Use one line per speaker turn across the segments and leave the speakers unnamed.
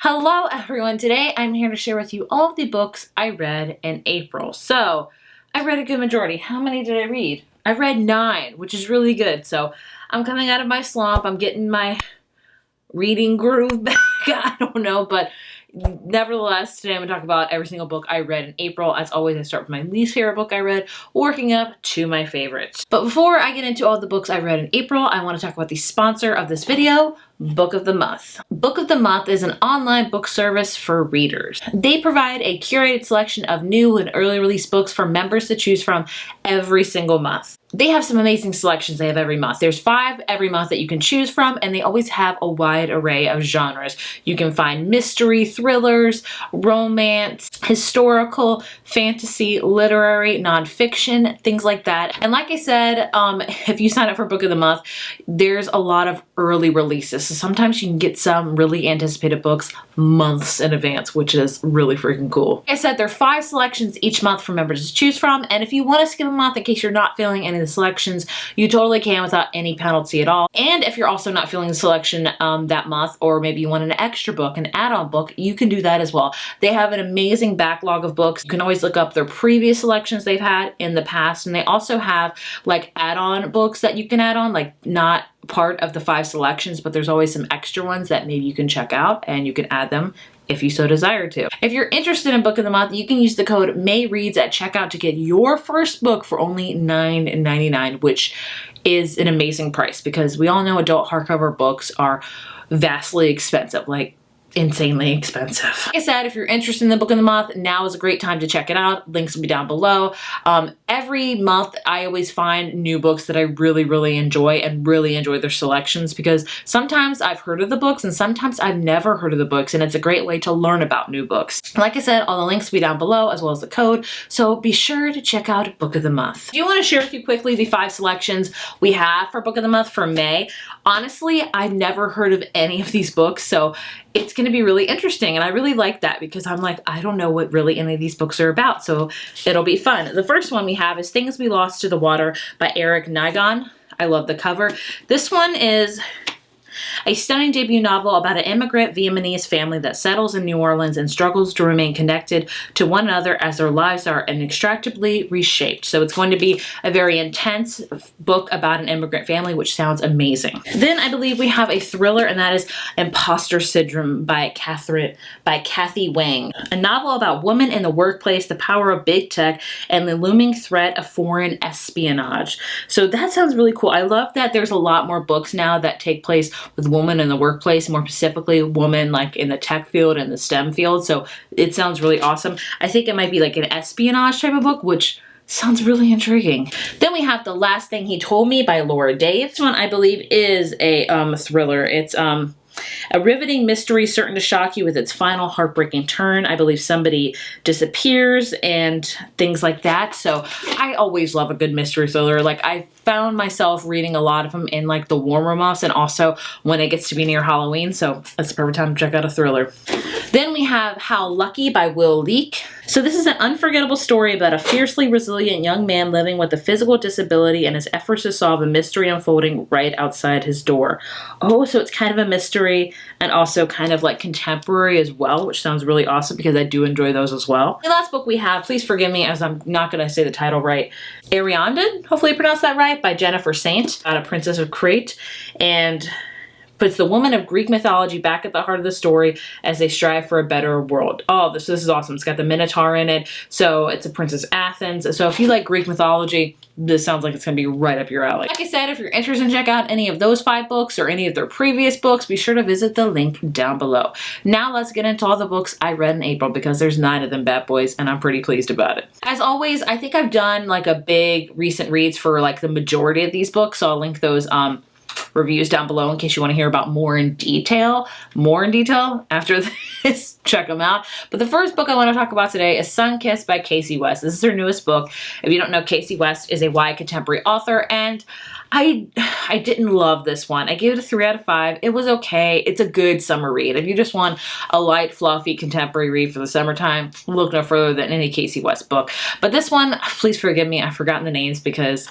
Hello everyone, today I'm here to share with you all of the books I read in April. So, I read a good majority. How many did I read? I read 9, which is really good. So, I'm coming out of my slump, I'm getting my reading groove back, I don't know, but nevertheless, today I'm going to talk about every single book I read in April. As always, I start with my least favorite book I read, working up to my favorites. But before I get into all the books I read in April, I want to talk about the sponsor of this video, Book of the Month. Book of the Month is an online book service for readers. They provide a curated selection of new and early release books for members to choose from every single month. They have some amazing selections they have every month. There's 5 every month that you can choose from, and they always have a wide array of genres. You can find mystery, thrillers, romance, historical, fantasy, literary, nonfiction, things like that. And like I said, if you sign up for Book of the Month, there's a lot of early releases. So sometimes you can get some really anticipated books months in advance, which is really freaking cool. Like I said, there are 5 selections each month for members to choose from, and if you want to skip a month in case you're not feeling any of the selections, you totally can without any penalty at all. And if you're also not feeling the selection that month, or maybe you want an extra book, an add-on book, you can do that as well. They have an amazing backlog of books. You can always look up their previous selections they've had in the past, and they also have like add-on books that you can add on, like not part of the 5 selections, but there's always some extra ones that maybe you can check out and you can add them if you so desire to. If you're interested in Book of the Month, you can use the code MAYREADS at checkout to get your first book for only $9.99, which is an amazing price because we all know adult hardcover books are vastly expensive, like insanely expensive. Like I said, if you're interested in the Book of the Month, now is a great time to check it out. Links will be down below. Every month, I always find new books that I really enjoy and really enjoy their selections because sometimes I've heard of the books and sometimes I've never heard of the books, and it's a great way to learn about new books. Like I said, all the links will be down below as well as the code, so be sure to check out Book of the Month. I do want to share with you quickly the 5 selections we have for Book of the Month for May. Honestly, I've never heard of any of these books, so it's going to be really interesting, and I really like that because I'm like, I don't know what really any of these books are about, so it'll be fun. The first one we have is Things We Lost to the Water by Eric Nigon. I love the cover. This one is a stunning debut novel about an immigrant Vietnamese family that settles in New Orleans and struggles to remain connected to one another as their lives are inextricably reshaped. So it's going to be a very intense book about an immigrant family, which sounds amazing. Then I believe we have a thriller, and that is Imposter Syndrome by Kathy Wang. A novel about women in the workplace, the power of big tech, and the looming threat of foreign espionage. So that sounds really cool. I love that there's a lot more books now that take place with women in the workplace, more specifically women like in the tech field and the STEM field. So it sounds really awesome. I think it might be like an espionage type of book, which sounds really intriguing. Then we have The Last Thing He Told Me by Laura Dave. This one I believe is a thriller. It's a riveting mystery certain to shock you with its final heartbreaking turn. I believe somebody disappears and things like that. So I always love a good mystery thriller. Like I found myself reading a lot of them in like the warmer months and also when it gets to be near Halloween. So that's the perfect time to check out a thriller. Then we have How Lucky by Will Leake. So this is an unforgettable story about a fiercely resilient young man living with a physical disability and his efforts to solve a mystery unfolding right outside his door. Oh, so it's kind of a mystery and also kind of like contemporary as well, which sounds really awesome because I do enjoy those as well. The last book we have, please forgive me as I'm not going to say the title right, Ariandin, hopefully I pronounced that right, by Jennifer Saint, about a princess of Crete, and puts the woman of Greek mythology back at the heart of the story as they strive for a better world. Oh, this is awesome. It's got the Minotaur in it, so it's a Princess Athens. So if you like Greek mythology, this sounds like it's going to be right up your alley. Like I said, if you're interested in check out any of those 5 books or any of their previous books, be sure to visit the link down below. Now let's get into all the books I read in April because there's 9 of them bad boys and I'm pretty pleased about it. As always, I think I've done like a big recent reads for like the majority of these books, so I'll link those reviews down below in case you want to hear about more in detail after this. Check them out. But the first book I want to talk about today is Sunkissed by Kasie West. This is her newest book. If you don't know, Kasie West is a YA contemporary author, and I didn't love this one. I gave it a 3 out of 5. It was okay. It's a good summer read. If you just want a light, fluffy contemporary read for the summertime, look no further than any Kasie West book. But this one, please forgive me, I've forgotten the names because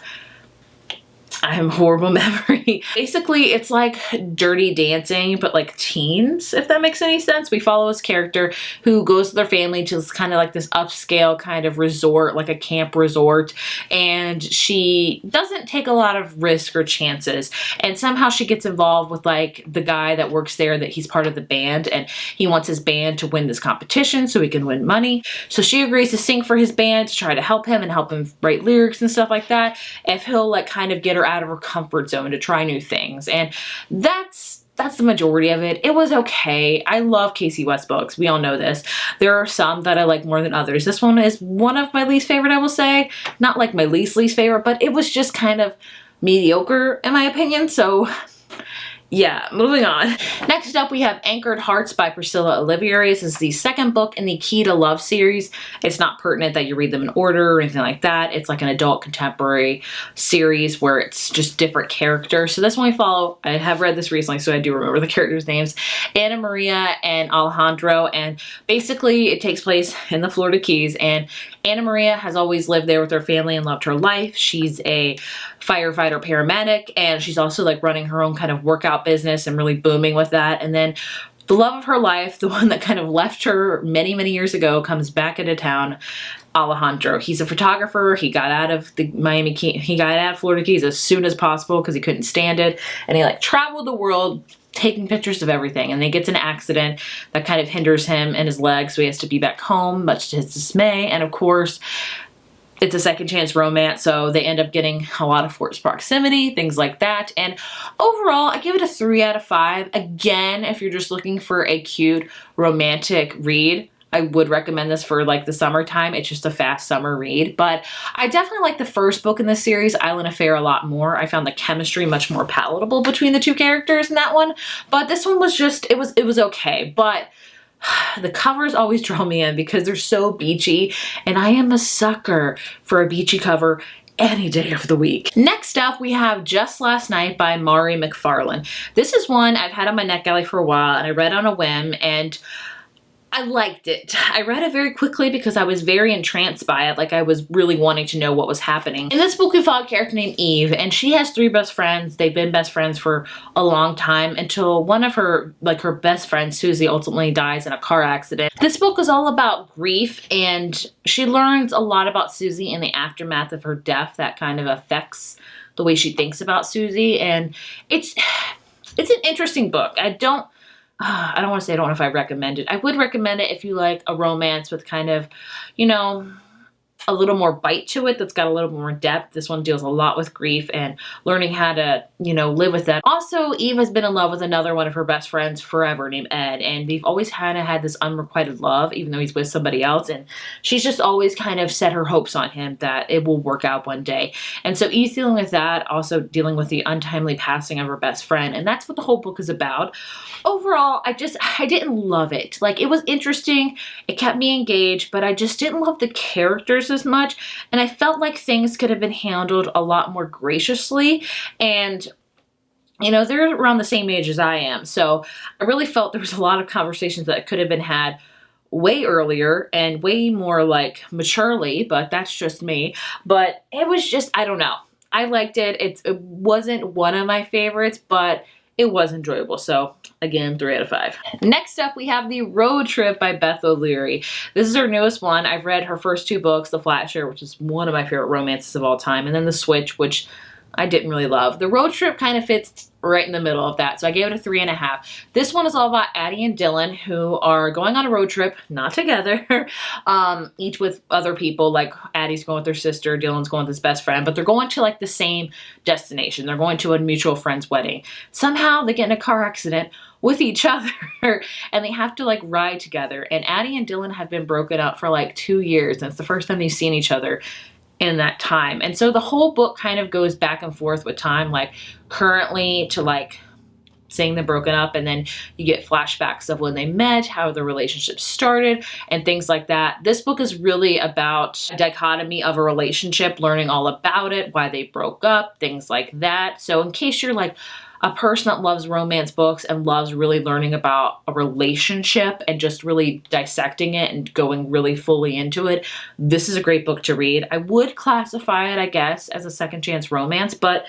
I have horrible memory. Basically, it's like Dirty Dancing, but like teens, if that makes any sense. We follow this character who goes with their family to this kind of like this upscale kind of resort, like a camp resort, and she doesn't take a lot of risk or chances. And somehow she gets involved with like the guy that works there, that he's part of the band, and he wants his band to win this competition so he can win money. So she agrees to sing for his band to try to help him and help him write lyrics and stuff like that, if he'll like kind of get her out of her comfort zone to try new things. And that's the majority of it. It was okay. I love Kasie West books. We all know this. There are some that I like more than others. This one is one of my least favorite, I will say. Not like my least favorite, but it was just kind of mediocre in my opinion. So yeah, moving on. Next up, we have Anchored Hearts by Priscilla Olivieri. This is the second book in the Key to Love series. It's not pertinent that you read them in order or anything like that. It's like an adult contemporary series where it's just different characters. So this one we follow, I have read this recently, so I do remember the characters' names, Anna Maria and Alejandro. And basically it takes place in the Florida Keys, and Anna Maria has always lived there with her family and loved her life. She's a firefighter paramedic, and she's also like running her own kind of workout business and really booming with that. And then the love of her life, the one that kind of left her many, many years ago, comes back into town, Alejandro. He's a photographer. He got out of the he got out of Florida Keys as soon as possible because he couldn't stand it. And he like traveled the world taking pictures of everything, and then he gets in an accident that kind of hinders him and his legs, so he has to be back home, much to his dismay. And of course, it's a second chance romance, so they end up getting a lot of forced proximity, things like that. And overall, I give it a 3 out of 5. Again, if you're just looking for a cute romantic read, I would recommend this for like the summertime. It's just a fast summer read. But I definitely like the first book in this series, Island Affair, a lot more. I found the chemistry much more palatable between the two characters in that one. But this one was just, it was okay. But the covers always draw me in because they're so beachy, and I am a sucker for a beachy cover any day of the week. Next up, we have Just Last Night by Mari McFarlane. This is one I've had on my NetGalley for a while, and I read on a whim, and I liked it. I read it very quickly because I was very entranced by it. Like, I was really wanting to know what was happening. In this book, we follow a character named Eve, and she has 3 best friends. They've been best friends for a long time until one of her, like her best friend, Susie, ultimately dies in a car accident. This book is all about grief, and she learns a lot about Susie in the aftermath of her death that kind of affects the way she thinks about Susie. And it's an interesting book. I don't want to say I don't know if I recommend it. I would recommend it if you like a romance with kind of, you know, a little more bite to it, that's got a little more depth. This one deals a lot with grief and learning how to, you know, live with that. Also, Eve has been in love with another one of her best friends forever named Ed, and they've always kind of had this unrequited love, even though he's with somebody else, and she's just always kind of set her hopes on him that it will work out one day. And so Eve's dealing with that, also dealing with the untimely passing of her best friend, and that's what the whole book is about. Overall, I didn't love it. Like, it was interesting, it kept me engaged, but I just didn't love the characters as much, and I felt like things could have been handled a lot more graciously. And you know, they're around the same age as I am, so I really felt there was a lot of conversations that could have been had way earlier and way more like maturely, but that's just me. But it was just, I don't know. I liked it. It wasn't one of my favorites, but it was enjoyable. So again, 3 out of 5. Next up, we have The Road Trip by Beth O'Leary. This is her newest one. I've read her first 2 books, The Flat Share, which is one of my favorite romances of all time, and then The Switch, which I didn't really love. The Road Trip kind of fits right in the middle of that, so I gave it a 3.5. This one is all about Addie and Dylan, who are going on a road trip, not together, each with other people. Like, Addie's going with her sister, Dylan's going with his best friend, but they're going to like the same destination. They're going to a mutual friend's wedding. Somehow they get in a car accident with each other and they have to like ride together. And Addie and Dylan have been broken up for like 2 years, and it's the first time they've seen each other in that time. And so the whole book kind of goes back and forth with time, like currently to like seeing them broken up, and then you get flashbacks of when they met, how the relationship started, and things like that. This book is really about a dichotomy of a relationship, learning all about it, why they broke up, things like that. So in case you're like, a person that loves romance books and loves really learning about a relationship and just really dissecting it and going really fully into it, this is a great book to read. I would classify it, I guess, as a second chance romance, but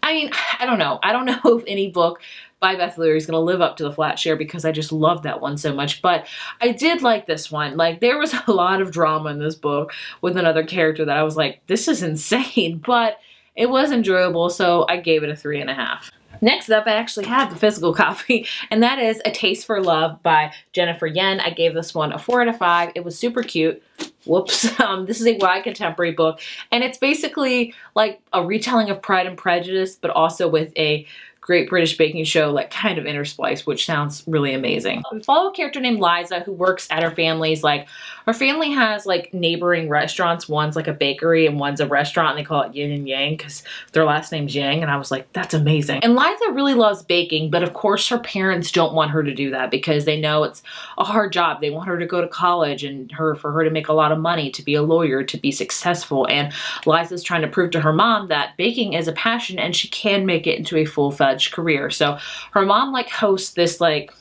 I mean, I don't know. I don't know if any book by Beth Leary is going to live up to the flat share because I just love that one so much. But I did like this one. Like, there was a lot of drama in this book with another character that I was like, this is insane, but it was enjoyable, so I gave it a 3.5. Next up, I actually have the physical copy, and that is A Taste for Love by Jennifer Yen. I gave this one a 4 out of 5. It was super cute. Whoops. This is a YA contemporary book, and it's basically like a retelling of Pride and Prejudice, but also with a Great British Baking Show, like, kind of interspliced, which sounds really amazing. We follow a character named Liza who works at her family's, like, her family has, like, neighboring restaurants. One's like a bakery and one's a restaurant, and they call it Yin and Yang because their last name's Yang, and I was like, that's amazing. And Liza really loves baking, but of course her parents don't want her to do that because they know it's a hard job. They want her to go to college and for her to make a lot of money, to be a lawyer, to be successful, and Liza's trying to prove to her mom that baking is a passion and she can make it into a full-fledged career. So her mom, like, hosts this, like,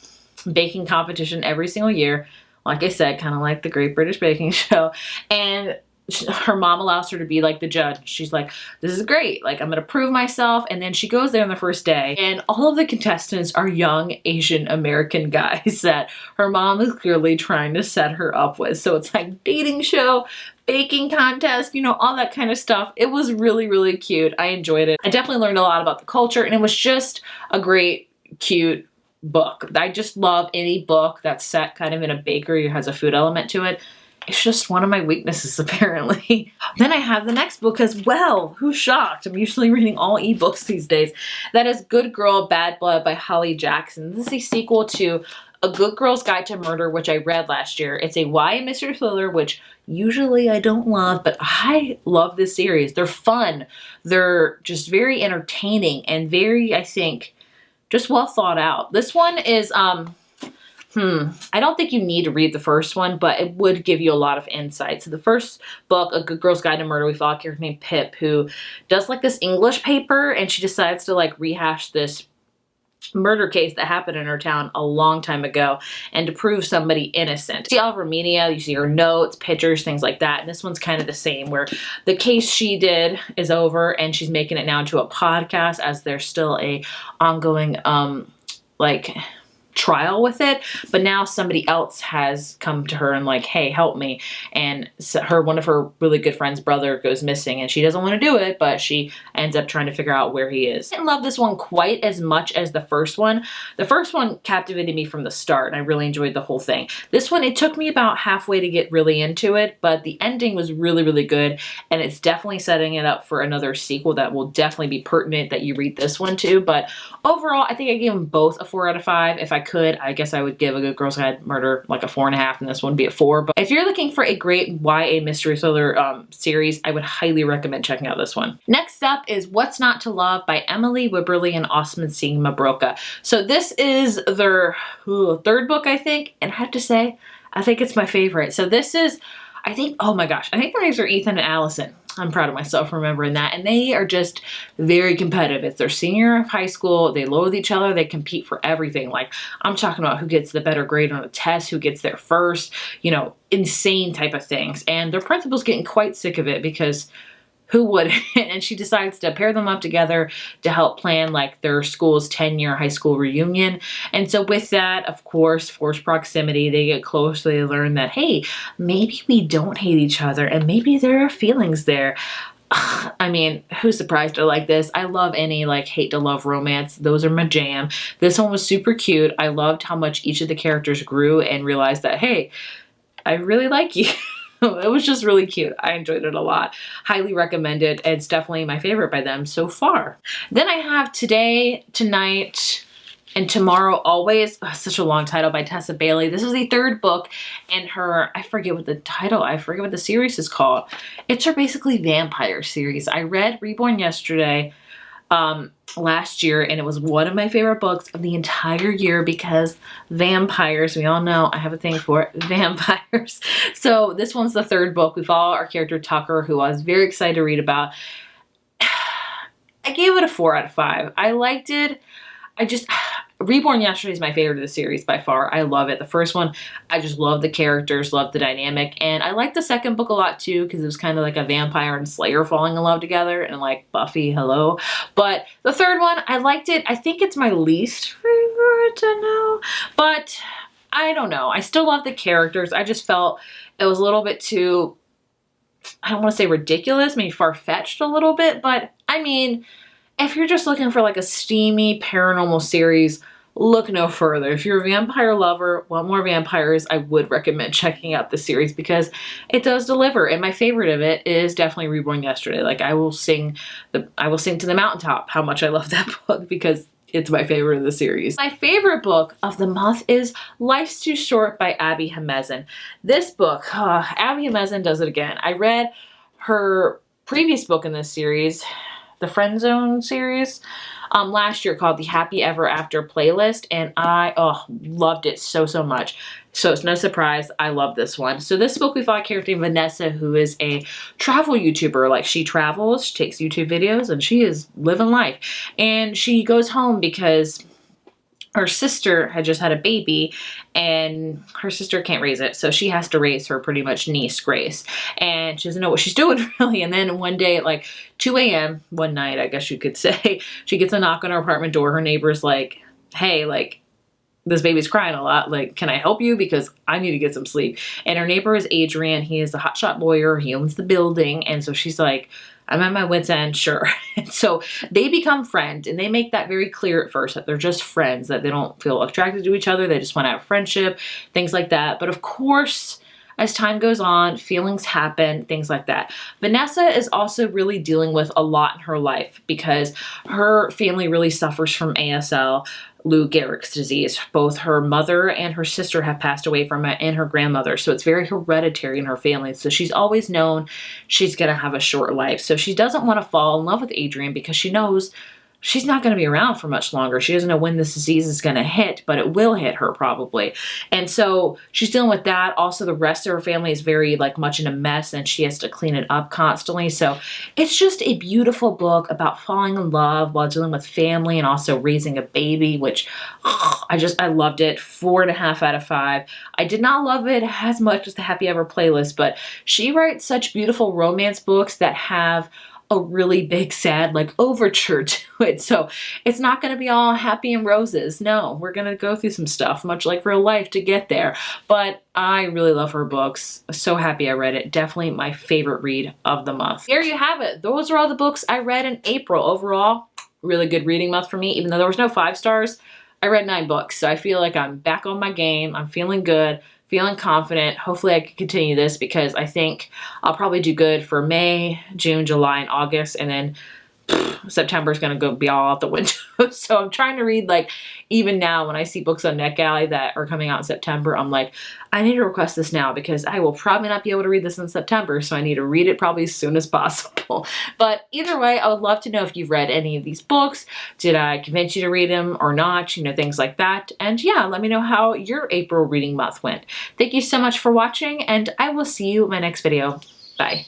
baking competition every single year, like I said, kind of like the Great British Baking Show, and her mom allows her to be, like, the judge. She's like, this is great, like, I'm gonna prove myself. And then she goes there on the first day, and all of the contestants are young Asian American guys that her mom is clearly trying to set her up with. So it's like dating show, baking contest, you know, all that kind of stuff. It was really, really cute. I enjoyed it. I definitely learned a lot about the culture, and it was just a great, cute book. I just love any book that's set kind of in a bakery or has a food element to it. It's just one of my weaknesses, apparently. Then I have the next book as well. Who's shocked? I'm usually reading all ebooks these days. That is Good Girl, Bad Blood by Holly Jackson. This is a sequel to A Good Girl's Guide to Murder, which I read last year. It's a YA mystery thriller, which usually I don't love, but I love this series. They're fun. They're just very entertaining and very, I think, just well thought out. This one is, I don't think you need to read the first one, but it would give you a lot of insight. So the first book, A Good Girl's Guide to Murder, we follow a character named Pip who does, like, this English paper, and she decides to, like, rehash this murder case that happened in her town a long time ago and to prove somebody innocent. You see all of her media, you see her notes, pictures, things like that. And this one's kind of the same, where the case she did is over and she's making it now into a podcast as there's still a ongoing like trial with it, but now somebody else has come to her and, like, hey, help me. And so one of her really good friend's brother goes missing, and she doesn't want to do it, but she ends up trying to figure out where he is. I didn't love this one quite as much as the first one. The first one captivated me from the start, and I really enjoyed the whole thing. This one, it took me about halfway to get really into it, but the ending was really, really good, and it's definitely setting it up for another sequel that will definitely be pertinent that you read this one too. But overall, I think I gave them both a 4 out of 5. If I could, I guess I would give A Good Girl's Guide Murder like a 4.5, and this one would be a 4. But if you're looking for a great YA mystery thriller series, I would highly recommend checking out this one. Next up is What's Not to Love by Emily Wibberley and Osman Singh Mabroka. So this is their third book, I think, and I have to say, I think it's my favorite. So this is, I think, oh my gosh, I think their names are Ethan and Allison. I'm proud of myself for remembering that. And they are just very competitive. It's their senior year of high school. They loathe each other. They compete for everything. Like, I'm talking about who gets the better grade on a test, who gets there first, you know, insane type of things. And their principal's getting quite sick of it because who wouldn't? And she decides to pair them up together to help plan, like, their school's 10-year high school reunion. And so with that, of course, forced proximity, they get close. They learn that, hey, maybe we don't hate each other and maybe there are feelings there. I mean, who's surprised I like this? I love any, like, hate to love romance. Those are my jam. This one was super cute. I loved how much each of the characters grew and realized that, hey, I really like you. It was just really cute. I enjoyed it a lot. Highly recommend it. It's definitely my favorite by them so far. Then I have Today, Tonight, and Tomorrow Always. Oh, such a long title by Tessa Bailey. This is the third book in her, I forget what the title, I forget what the series is called. It's her basically vampire series. I read Reborn yesterday, last year, and it was one of my favorite books of the entire year because vampires, we all know I have a thing for vampires. So this one's the third book. We follow our character Tucker, who I was very excited to read about. I gave it a 4 out of 5. I liked it. Reborn Yesterday is my favorite of the series by far. I love it. The first one, I just love the characters, love the dynamic, and I like the second book a lot too because it was kind of like a vampire and Slayer falling in love together, and like Buffy, hello. But the third one, I liked it. I think it's my least favorite now, but I don't know. I still love the characters. I just felt it was a little bit too, I don't want to say ridiculous, maybe far-fetched a little bit, but I mean, if you're just looking for like a steamy paranormal series, look no further. If you're a vampire lover, want more vampires, I would recommend checking out this series because it does deliver. And my favorite of it is definitely Reborn Yesterday. Like I will sing to the mountaintop how much I love that book because it's my favorite of the series. My favorite book of the month is Life's Too Short by Abby Hamezin. This book, Abby Hamezin does it again. I read her previous book in this series, the Friend Zone series, last year called The Happy Ever After Playlist, and I loved it so much. So it's no surprise I love this one. So this book we follow a character named Vanessa, who is a travel YouTuber. Like she travels, she takes YouTube videos, and she is living life. And she goes home because her sister had just had a baby and her sister can't raise it. So she has to raise her pretty much niece, Grace. And she doesn't know what she's doing really. And then one day at like 2 a.m., one night, I guess you could say, she gets a knock on her apartment door. Her neighbor's like, hey, like, this baby's crying a lot. Like, can I help you? Because I need to get some sleep. And her neighbor is Adrian. He is a hotshot lawyer. He owns the building. And so she's like, I'm at my wit's end, sure. And so they become friends, and they make that very clear at first that they're just friends, that they don't feel attracted to each other. They just want to have friendship, things like that. But of course, as time goes on, feelings happen, things like that. Vanessa is also really dealing with a lot in her life because her family really suffers from ASL, Lou Gehrig's disease. Both her mother and her sister have passed away from it, and her grandmother. So it's very hereditary in her family. So she's always known she's going to have a short life. So she doesn't want to fall in love with Adrian because she knows she's not going to be around for much longer. She doesn't know when this disease is going to hit, but it will hit her probably. And so she's dealing with that. Also, the rest of her family is very like much in a mess, and she has to clean it up constantly. So it's just a beautiful book about falling in love while dealing with family and also raising a baby, which I loved it. 4.5 out of 5. I did not love it as much as the Happy Ever playlist, but she writes such beautiful romance books that have a really big sad like overture to it. So it's not going to be all happy and roses. No, we're going to go through some stuff much like real life to get there. But I really love her books. So happy I read it. Definitely my favorite read of the month. There you have it. Those are all the books I read in April. Overall, really good reading month for me. Even though there was no 5 stars, I read 9 books. So I feel like I'm back on my game. I'm feeling good, feeling confident. Hopefully I can continue this because I think I'll probably do good for May, June, July, and August. And then September is going to be all out the window. So I'm trying to read, like, even now when I see books on NetGalley that are coming out in September, I'm like, I need to request this now because I will probably not be able to read this in September. So I need to read it probably as soon as possible. But either way, I would love to know if you've read any of these books. Did I convince you to read them or not? You know, things like that. And yeah, let me know how your April reading month went. Thank you so much for watching, and I will see you in my next video. Bye.